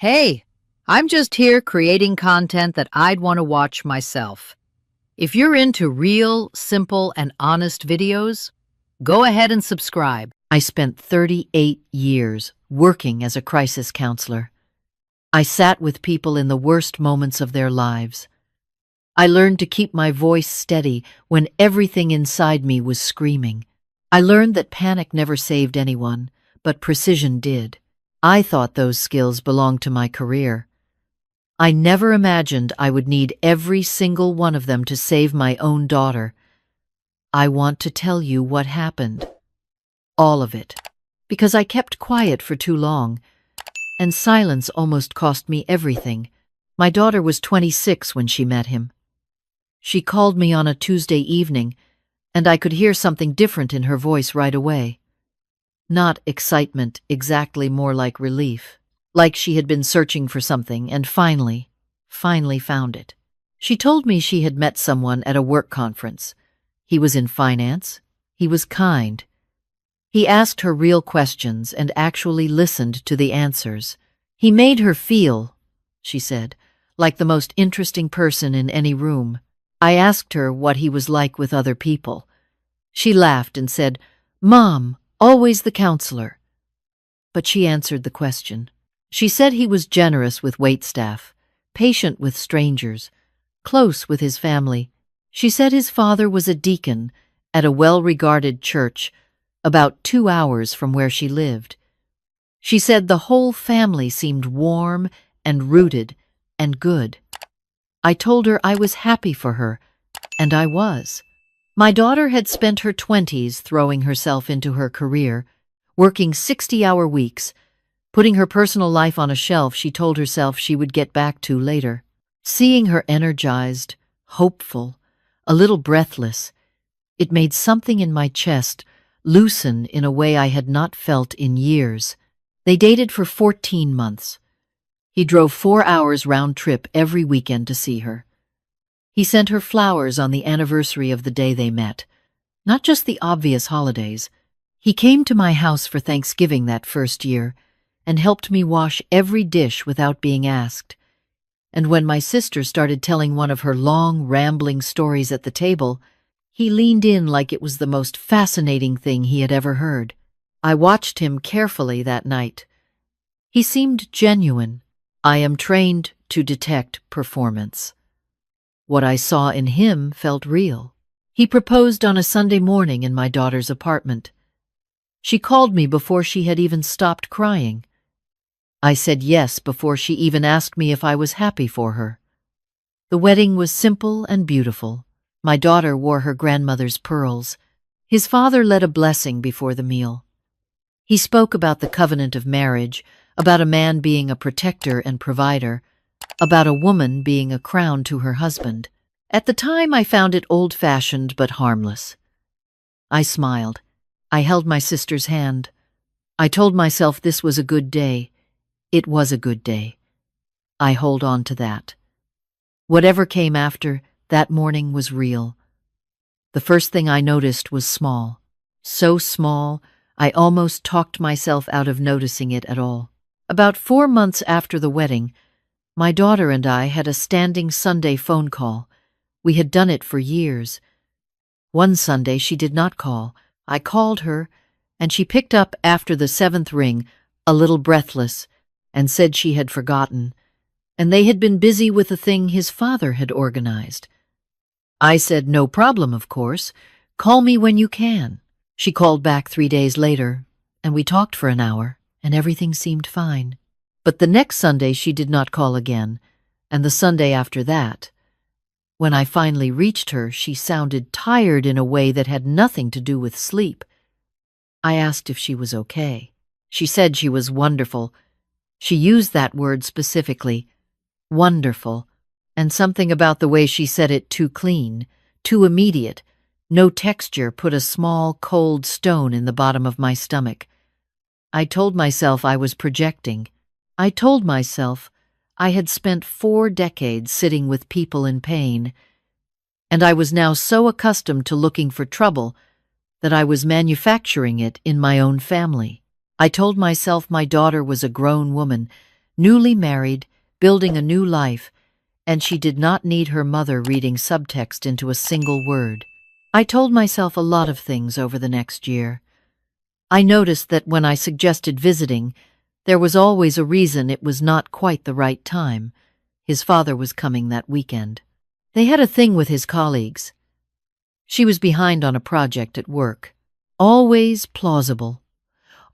Hey, I'm just here creating content that I'd want to watch myself. If you're into real, simple, and honest videos, go ahead and subscribe. I spent 38 years working as a crisis counselor. I sat with people in the worst moments of their lives. I learned to keep my voice steady when everything inside me was screaming. I learned that panic never saved anyone, but precision did. I thought those skills belonged to my career. I never imagined I would need every single one of them to save my own daughter. I want to tell you what happened. All of it. Because I kept quiet for too long, and silence almost cost me everything. My daughter was 26 when she met him. She called me on a Tuesday evening, and I could hear something different in her voice right away. Not excitement, exactly, more like relief. Like she had been searching for something and finally found it. She told me she had met someone at a work conference. He was in finance. He was kind. He asked her real questions and actually listened to the answers. He made her feel, she said, like the most interesting person in any room. I asked her what he was like with other people. She laughed and said, "Mom, always the counselor." But she answered the question. She said he was generous with waitstaff, patient with strangers, close with his family. She said his father was a deacon at a well-regarded church about 2 hours from where she lived. She said the whole family seemed warm and rooted and good. I told her I was happy for her, and I was. My daughter had spent her 20s throwing herself into her career, working 60-hour weeks, putting her personal life on a shelf she told herself she would get back to later. Seeing her energized, hopeful, a little breathless, it made something in my chest loosen in a way I had not felt in years. They dated for 14 months. He drove 4 hours round trip every weekend to see her. He sent her flowers on the anniversary of the day they met, not just the obvious holidays. He came to my house for Thanksgiving that first year and helped me wash every dish without being asked. And when my sister started telling one of her long, rambling stories at the table, he leaned in like it was the most fascinating thing he had ever heard. I watched him carefully that night. He seemed genuine. I am trained to detect performance. What I saw in him felt real. He proposed on a Sunday morning in my daughter's apartment. She called me before she had even stopped crying. I said yes before she even asked me if I was happy for her. The wedding was simple and beautiful. My daughter wore her grandmother's pearls. His father led a blessing before the meal. He spoke about the covenant of marriage, about a man being a protector and provider, about a woman being a crown to her husband. At the time, I found it old-fashioned but harmless. I smiled. I held my sister's hand. I told myself this was a good day. It was a good day. I hold on to that. Whatever came after, that morning was real. The first thing I noticed was small. So small, I almost talked myself out of noticing it at all. About 4 months after the wedding, my daughter and I had a standing Sunday phone call. We had done it for years. One Sunday she did not call. I called her, and she picked up after the 7th ring, a little breathless, and said she had forgotten, and they had been busy with a thing his father had organized. I said, "No problem, of course. Call me when you can." She called back 3 days later, and we talked for an hour, and everything seemed fine. But the next Sunday she did not call again, and the Sunday after that. When I finally reached her, she sounded tired in a way that had nothing to do with sleep. I asked if she was okay. She said she was wonderful. She used that word specifically, wonderful, and something about the way she said it, too clean, too immediate, no texture, put a small, cold stone in the bottom of my stomach. I told myself I was projecting. I told myself I had spent 4 decades sitting with people in pain, and I was now so accustomed to looking for trouble that I was manufacturing it in my own family. I told myself my daughter was a grown woman, newly married, building a new life, and she did not need her mother reading subtext into a single word. I told myself a lot of things over the next year. I noticed that when I suggested visiting, there was always a reason it was not quite the right time. His father was coming that weekend. They had a thing with his colleagues. She was behind on a project at work. Always plausible.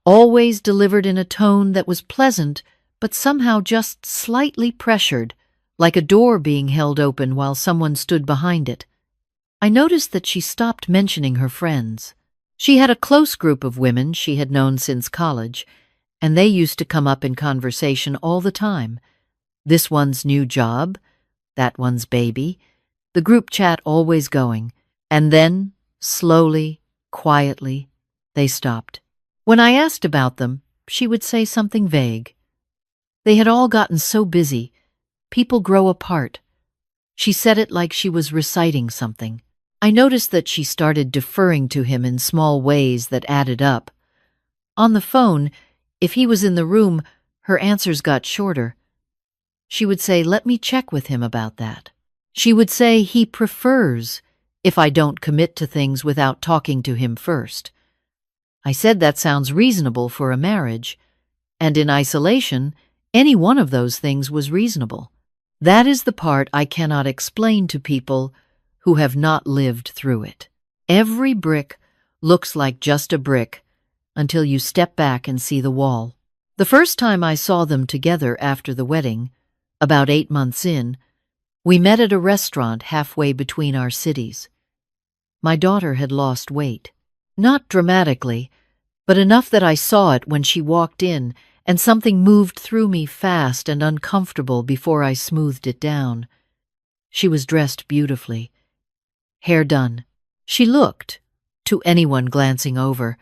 Always delivered in a tone that was pleasant, but somehow just slightly pressured, like a door being held open while someone stood behind it. I noticed that she stopped mentioning her friends. She had a close group of women she had known since college, and they used to come up in conversation all the time. This one's new job, that one's baby, the group chat always going, and then, slowly, quietly, they stopped. When I asked about them, she would say something vague. They had all gotten so busy. People grow apart. She said it like she was reciting something. I noticed that she started deferring to him in small ways that added up. On the phone, if he was in the room, her answers got shorter. She would say, "Let me check with him about that." She would say, "He prefers if I don't commit to things without talking to him first." I said that sounds reasonable for a marriage, and in isolation, any one of those things was reasonable. That is the part I cannot explain to people who have not lived through it. Every brick looks like just a brick until you step back and see the wall. The first time I saw them together after the wedding, about 8 months in, we met at a restaurant halfway between our cities. My daughter had lost weight. Not dramatically, but enough that I saw it when she walked in, and something moved through me fast and uncomfortable before I smoothed it down. She was dressed beautifully. Hair done. She looked, to anyone glancing over,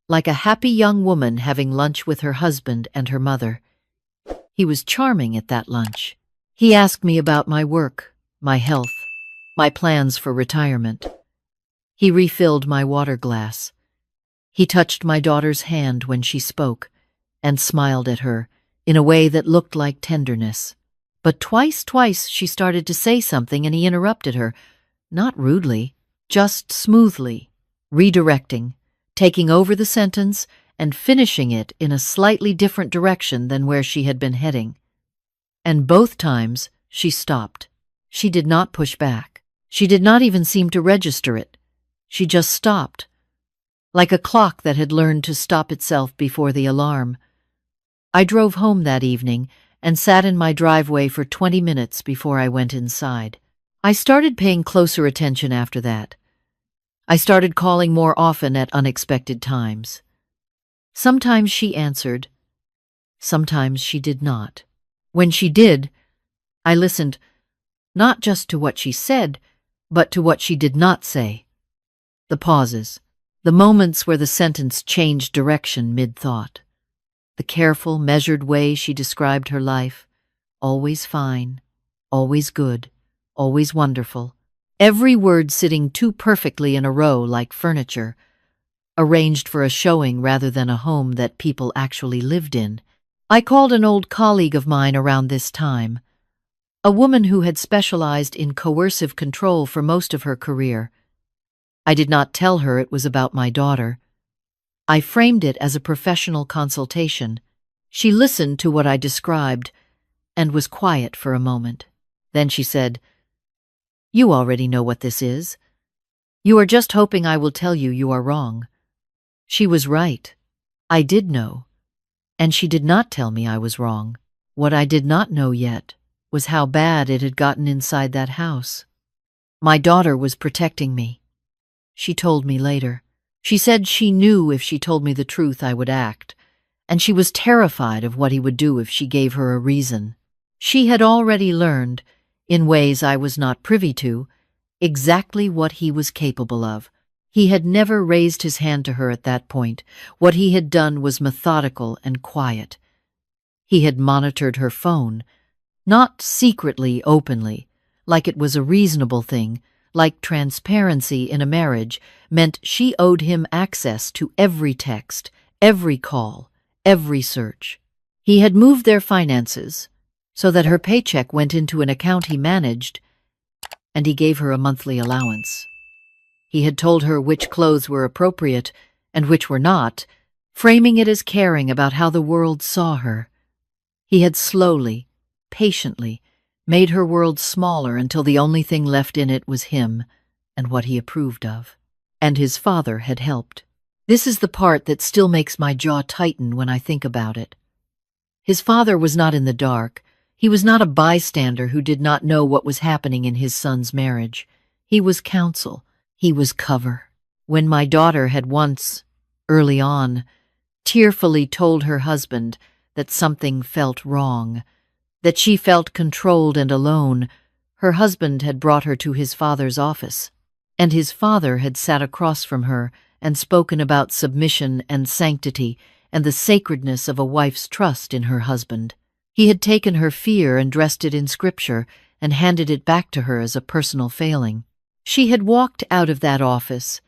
like a happy young woman having lunch with her husband and her mother. He was charming at that lunch. He asked me about my work, my health, my plans for retirement. He refilled my water glass. He touched my daughter's hand when she spoke and smiled at her in a way that looked like tenderness. But twice she started to say something and he interrupted her. Not rudely, just smoothly, redirecting, taking over the sentence and finishing it in a slightly different direction than where she had been heading. And both times she stopped. She did not push back. She did not even seem to register it. She just stopped, like a clock that had learned to stop itself before the alarm. I drove home that evening and sat in my driveway for 20 minutes before I went inside. I started paying closer attention after that. I started calling more often at unexpected times. Sometimes she answered. Sometimes she did not. When she did, I listened, not just to what she said, but to what she did not say. The pauses, the moments where the sentence changed direction mid-thought. The careful, measured way she described her life, always fine, always good, always wonderful, every word sitting too perfectly in a row like furniture, arranged for a showing rather than a home that people actually lived in. I called an old colleague of mine around this time, a woman who had specialized in coercive control for most of her career. I did not tell her it was about my daughter. I framed it as a professional consultation. She listened to what I described and was quiet for a moment. Then she said, "You already know what this is. You are just hoping I will tell you you are wrong." She was right. I did know. And she did not tell me I was wrong. What I did not know yet was how bad it had gotten inside that house. My daughter was protecting me. She told me later. She said she knew if she told me the truth I would act, and she was terrified of what he would do if she gave her a reason. She had already learned, in ways I was not privy to, exactly what he was capable of. He had never raised his hand to her at that point. What he had done was methodical and quiet. He had monitored her phone, not secretly, openly, like it was a reasonable thing, like transparency in a marriage meant she owed him access to every text, every call, every search. He had moved their finances so that her paycheck went into an account he managed, and he gave her a monthly allowance. He had told her which clothes were appropriate and which were not, framing it as caring about how the world saw her. He had slowly, patiently, made her world smaller until the only thing left in it was him and what he approved of. And his father had helped. This is the part that still makes my jaw tighten when I think about it. His father was not in the dark. He was not a bystander who did not know what was happening in his son's marriage. He was counsel. He was cover. When my daughter had once, early on, tearfully told her husband that something felt wrong, that she felt controlled and alone, her husband had brought her to his father's office, and his father had sat across from her and spoken about submission and sanctity and the sacredness of a wife's trust in her husband. He had taken her fear and dressed it in scripture and handed it back to her as a personal failing. She had walked out of that office,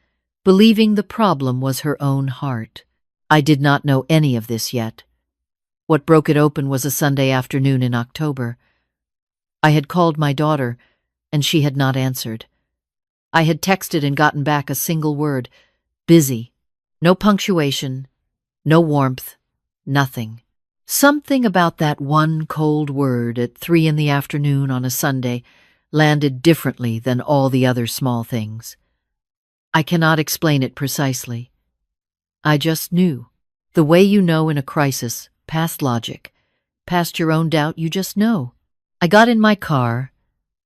believing the problem was her own heart. I did not know any of this yet. What broke it open was a Sunday afternoon in October. I had called my daughter, and she had not answered. I had texted and gotten back a single word, busy. No punctuation, no warmth, nothing. Something about that one cold word at 3 in the afternoon on a Sunday landed differently than all the other small things. I cannot explain it precisely. I just knew. The way you know in a crisis, past logic, past your own doubt, you just know. I got in my car,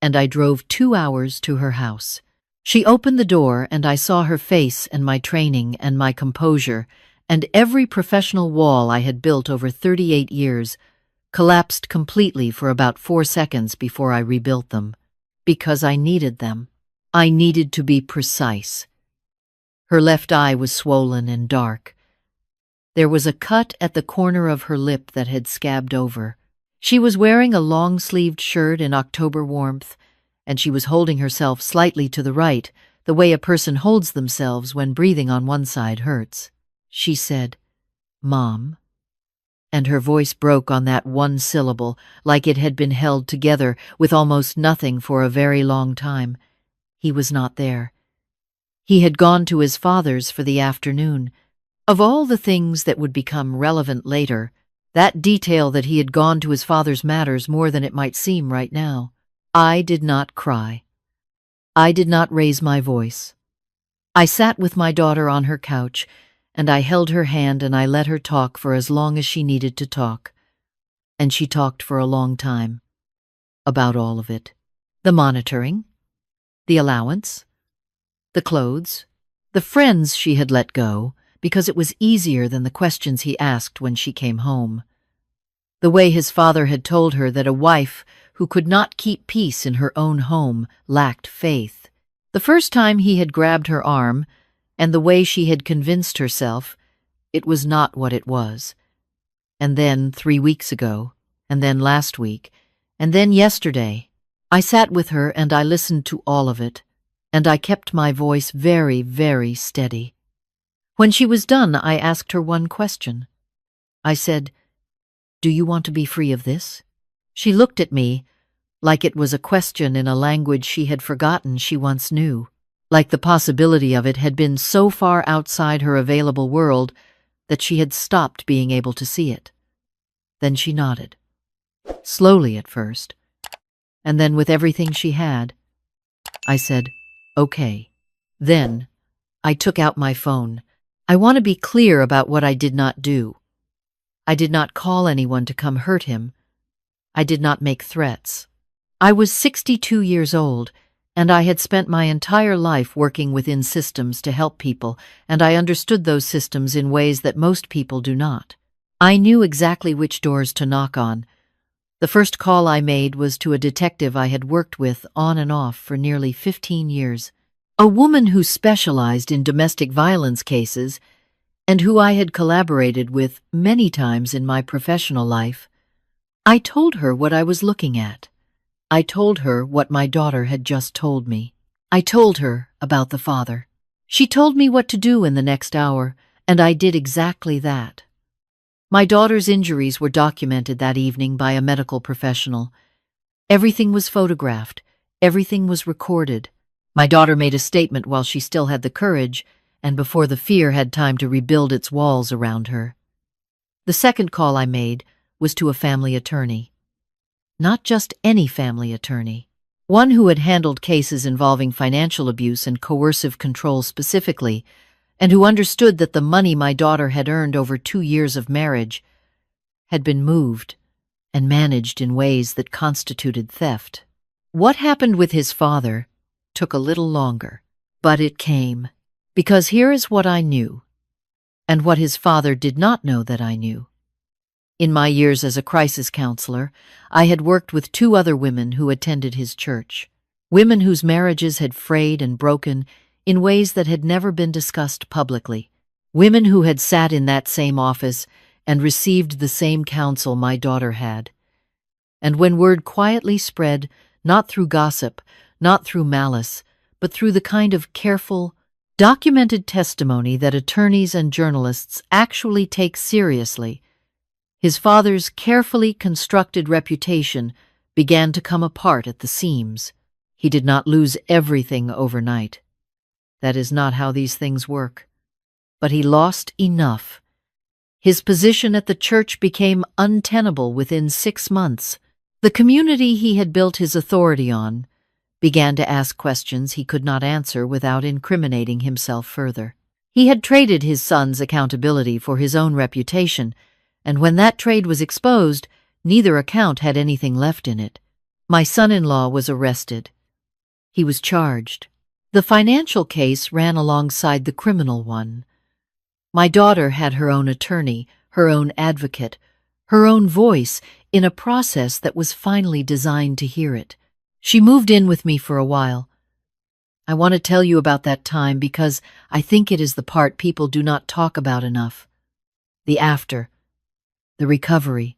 and I drove 2 hours to her house. She opened the door, and I saw her face and my training and my composure, and every professional wall I had built over 38 years collapsed completely for about 4 seconds before I rebuilt them. Because I needed them. I needed to be precise. Her left eye was swollen and dark. There was a cut at the corner of her lip that had scabbed over. She was wearing a long-sleeved shirt in October warmth, and she was holding herself slightly to the right, the way a person holds themselves when breathing on one side hurts. She said, "Mom," and her voice broke on that one syllable like it had been held together with almost nothing for a very long time. He was not there. He had gone to his father's for the afternoon. Of all the things that would become relevant later, that detail that he had gone to his father's matters more than it might seem right now. I did not cry. I did not raise my voice. I sat with my daughter on her couch, and I held her hand and I let her talk for as long as she needed to talk. And she talked for a long time. About all of it. The monitoring, the allowance, the clothes, the friends she had let go, because it was easier than the questions he asked when she came home. The way his father had told her that a wife who could not keep peace in her own home lacked faith. The first time he had grabbed her arm, and the way she had convinced herself it was not what it was. And then 3 weeks ago, and then last week, and then yesterday, I sat with her and I listened to all of it, and I kept my voice very, very steady. When she was done, I asked her one question. I said, "Do you want to be free of this?" She looked at me like it was a question in a language she had forgotten she once knew, like the possibility of it had been so far outside her available world that she had stopped being able to see it. Then she nodded, slowly at first, and then with everything she had. I said, "Okay." Then I took out my phone. I want to be clear about what I did not do. I did not call anyone to come hurt him. I did not make threats. I was 62 years old, and I had spent my entire life working within systems to help people, and I understood those systems in ways that most people do not. I knew exactly which doors to knock on. The first call I made was to a detective I had worked with on and off for nearly 15 years, a woman who specialized in domestic violence cases and who I had collaborated with many times in my professional life. I told her what I was looking at. I told her what my daughter had just told me. I told her about the father. She told me what to do in the next hour, and I did exactly that. My daughter's injuries were documented that evening by a medical professional. Everything was photographed. Everything was recorded. My daughter made a statement while she still had the courage and before the fear had time to rebuild its walls around her. The second call I made was to a family attorney. Not just any family attorney. One who had handled cases involving financial abuse and coercive control specifically, and who understood that the money my daughter had earned over 2 years of marriage had been moved and managed in ways that constituted theft. What happened with his father took a little longer, but it came. Because here is what I knew, and what his father did not know that I knew. In my years as a crisis counselor, I had worked with 2 other women who attended his church, women whose marriages had frayed and broken in ways that had never been discussed publicly, women who had sat in that same office and received the same counsel my daughter had. And when word quietly spread, not through gossip, not through malice, but through the kind of careful, documented testimony that attorneys and journalists actually take seriously, his father's carefully constructed reputation began to come apart at the seams. He did not lose everything overnight. That is not how these things work. But he lost enough. His position at the church became untenable within 6 months. The community he had built his authority on began to ask questions he could not answer without incriminating himself further. He had traded his son's accountability for his own reputation, and when that trade was exposed, neither account had anything left in it. My son-in-law was arrested. He was charged. The financial case ran alongside the criminal one. My daughter had her own attorney, her own advocate, her own voice in a process that was finally designed to hear it. She moved in with me for a while. I want to tell you about that time because I think it is the part people do not talk about enough. The after. The recovery.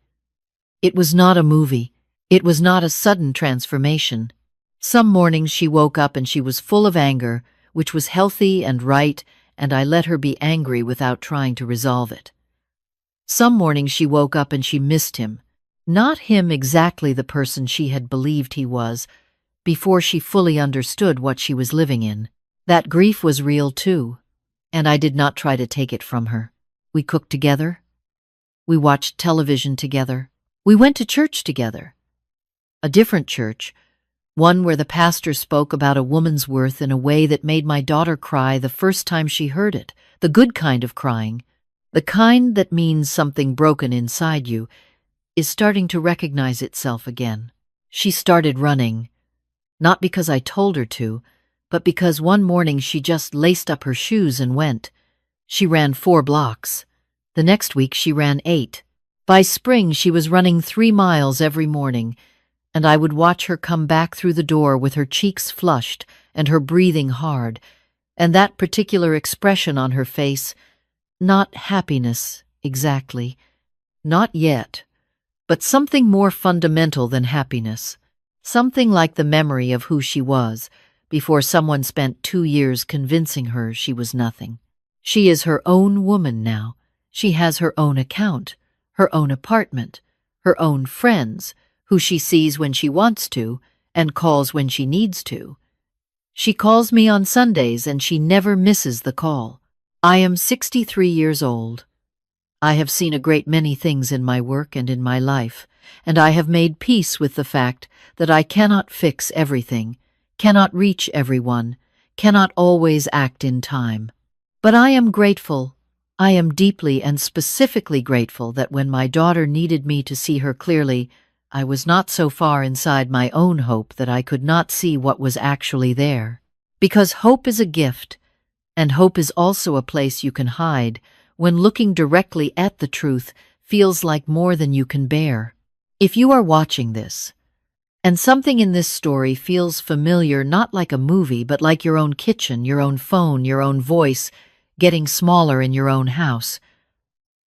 It was not a movie. It was not a sudden transformation. Some mornings she woke up and she was full of anger, which was healthy and right, and I let her be angry without trying to resolve it. Some mornings she woke up and she missed him. Not him exactly the person she had believed he was, before she fully understood what she was living in. That grief was real too, and I did not try to take it from her. We cooked together. We watched television together. We went to church together. A different church, one where the pastor spoke about a woman's worth in a way that made my daughter cry the first time she heard it, the good kind of crying, the kind that means something broken inside you is starting to recognize itself again. She started running, not because I told her to, but because one morning she just laced up her shoes and went. She ran 4 blocks. The next week she ran 8. By spring she was running 3 miles every morning, and I would watch her come back through the door with her cheeks flushed and her breathing hard, and that particular expression on her face, not happiness exactly, not yet, but something more fundamental than happiness, something like the memory of who she was before someone spent 2 years convincing her she was nothing. She is her own woman now. She has her own account, her own apartment, her own friends, who she sees when she wants to and calls when she needs to. She calls me on Sundays and she never misses the call. I am 63 years old. I have seen a great many things in my work and in my life, and I have made peace with the fact that I cannot fix everything, cannot reach everyone, cannot always act in time. But I am grateful. I am deeply and specifically grateful that when my daughter needed me to see her clearly, I was not so far inside my own hope that I could not see what was actually there. Because hope is a gift, and hope is also a place you can hide when looking directly at the truth feels like more than you can bear. If you are watching this, and something in this story feels familiar, not like a movie, but like your own kitchen, your own phone, your own voice, getting smaller in your own house,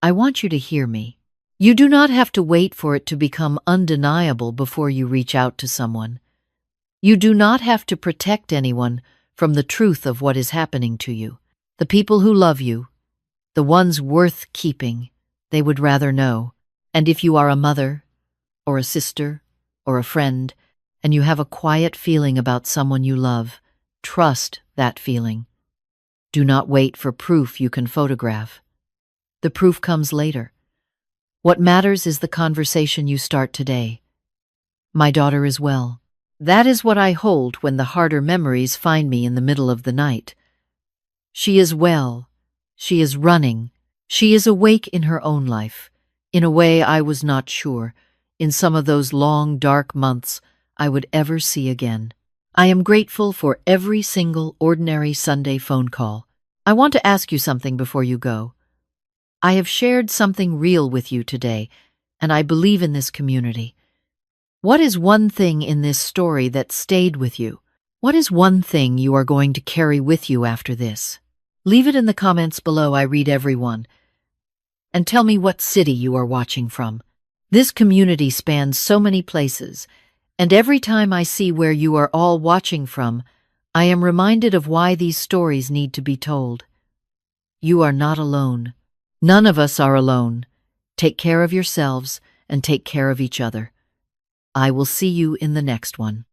I want you to hear me. You do not have to wait for it to become undeniable before you reach out to someone. You do not have to protect anyone from the truth of what is happening to you. The people who love you, the ones worth keeping, They would rather know. And if you are a mother, or a sister, or a friend, and you have a quiet feeling about someone you love, trust that feeling. Do not wait for proof you can photograph. The proof comes later. What matters is the conversation you start today. My daughter is well. That is what I hold when the harder memories find me in the middle of the night. She is well. She is running. She is awake in her own life, in a way I was not sure, in some of those long, dark months, I would ever see again. I am grateful for every single ordinary Sunday phone call. I want to ask you something before you go. I have shared something real with you today, and I believe in this community. What is one thing in this story that stayed with you? What is one thing you are going to carry with you after this? Leave it in the comments below. I read every one. And tell me what city you are watching from. This community spans so many places, and every time I see where you are all watching from, I am reminded of why these stories need to be told. You are not alone. None of us are alone. Take care of yourselves and take care of each other. I will see you in the next one.